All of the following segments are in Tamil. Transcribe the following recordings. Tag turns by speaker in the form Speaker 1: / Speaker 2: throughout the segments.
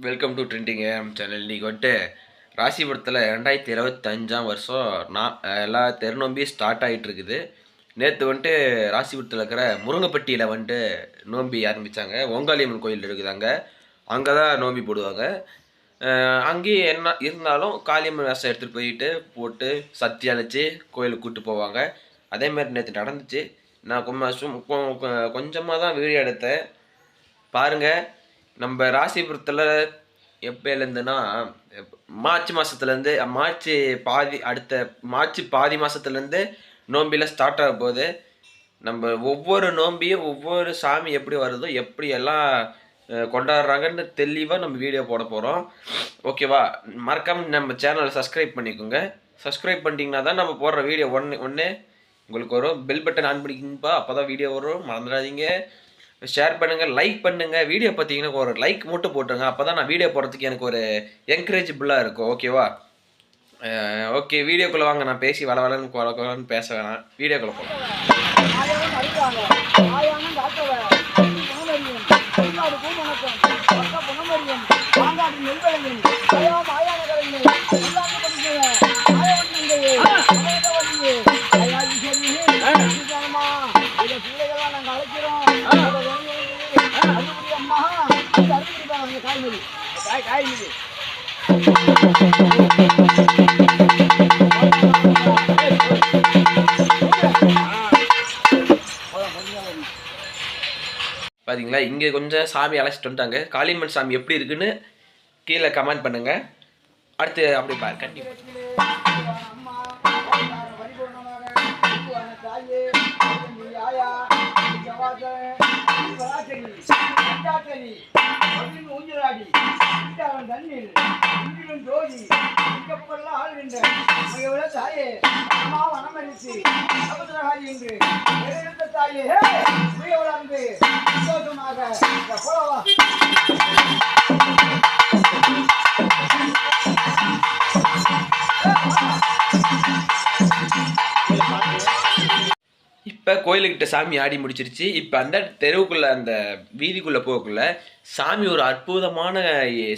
Speaker 1: Welcome to trending AM channel. இன்றைக்கி வந்துட்டு ராசிபுரத்தில் 2025ஆம் வருஷம் எல்லா தெருநோம்பியும் ஸ்டார்ட் ஆகிட்டு இருக்குது. நேற்று வந்துட்டு ராசிபுரத்தில் இருக்கிற முருங்கைப்பட்டியில் வந்துட்டு நோம்பி ஆரம்பித்தாங்க. ஓங்காளியம்மன் கோயில் இருக்குது, அங்கே தான் நோம்பி போடுவாங்க. அங்கேயும் என்ன இருந்தாலும் காளியம்மன் வேஷம் எடுத்துகிட்டு போட்டு சத்தி அழைச்சி கோயிலுக்கு கூப்பிட்டு போவாங்க. அதேமாதிரி நேற்று நடந்துச்சு. நான் கொஞ்சமாக தான் வீடியோ எடுத்தேன். பாருங்கள், நம்ம ராசிபுரத்தில் எப்போலேருந்துன்னா மார்ச் மாதத்துலேருந்து மார்ச் பாதி மாதத்துலேருந்து நோம்பியில் ஸ்டார்ட் ஆக போகுது. நம்ம ஒவ்வொரு நோம்பியும் ஒவ்வொரு சாமி எப்படி வருதோ எப்படி எல்லாம் கொண்டாடுறாங்கன்னு தெளிவாக நம்ம வீடியோ போட போகிறோம். ஓகேவா? மறக்காமல் நம்ம சேனலை சப்ஸ்கிரைப் பண்ணிக்கோங்க. சப்ஸ்கிரைப் பண்ணிட்டீங்கன்னா தான் நம்ம போடுற வீடியோ ஒன்று உங்களுக்கு வரும். பெல் பட்டன் ஆன் பண்ணிக்கிங்கப்பா, அப்போ தான் வீடியோ வரும். மறந்துடாதீங்க. ஷேர் பண்ணுங்கள், லைக் பண்ணுங்கள். வீடியோ பார்த்தீங்கன்னா ஒரு லைக் மட்டும் போட்டுருங்க. அப்போ தான் நான் வீடியோ போடுறதுக்கு எனக்கு ஒரு என்கரேஜபிளாக இருக்கும். ஓகேவா? ஓகே, வீடியோக்குள்ளே வாங்க. நான் பேசி வளன்னு பேச வேணாம். வீடியோக்குள்ளே போகலாம். பார்த்தீங்களா, இங்கே கொஞ்சம் சாமி அழைச்சிட்டு வந்துட்டாங்க. காளியம்மன் சாமி எப்படி இருக்குன்னு கீழே கமெண்ட் பண்ணுங்க. அடுத்து அப்படி பாரு கண்டிப்பாக. இப்போ கோயிலுக்கிட்ட சாமி ஆடி முடிச்சிருச்சு. இப்போ அந்த தெருவுக்குள்ளே அந்த வீதிக்குள்ளே போகக்குள்ள சாமி ஒரு அற்புதமான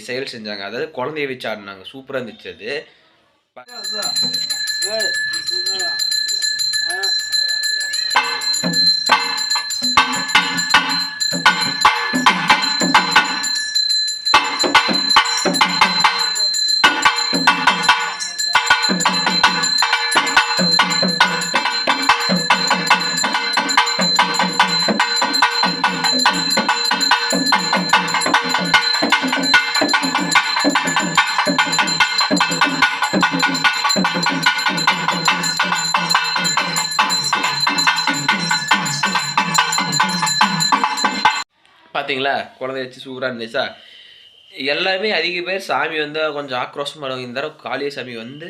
Speaker 1: செயல் செஞ்சாங்க. அதாவது குழந்தைய வச்சு ஆடினாங்க. சூப்பராக இருந்துச்சு அது. பார்த்தீங்களா, குழந்தைய வச்சு சூப்பராக இருந்துச்சா? எல்லாருமே அதிக பேர் சாமி வந்து கொஞ்சம் ஆக்ரோஷமாக இந்த தடவை காளிய சாமி வந்து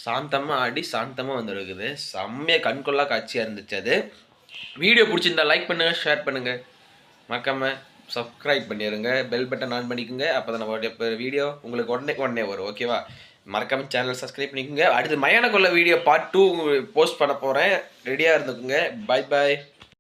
Speaker 1: சாந்தமாக ஆடி சாந்தமாக வந்துருக்குது. செம்மையாக கண்கொள்ளா காட்சியாக இருந்துச்சு அது. வீடியோ பிடிச்சிருந்தா லைக் பண்ணுங்கள், ஷேர் பண்ணுங்கள், மறக்காமல் சப்ஸ்கிரைப் பண்ணிடுங்க. பெல் பட்டன் ஆன் பண்ணிக்கோங்க. அப்போ தான் நம்ம வீடியோ உங்களுக்கு உடனே வரும். ஓகேவா? மறக்காமல் சேனல் சப்ஸ்கிரைப் பண்ணிக்கோங்க. அடுத்து மயான கொள்ள வீடியோ பார்ட் 2 போஸ்ட் பண்ண போகிறேன். ரெடியாக இருந்துக்குங்க. பாய் பாய்.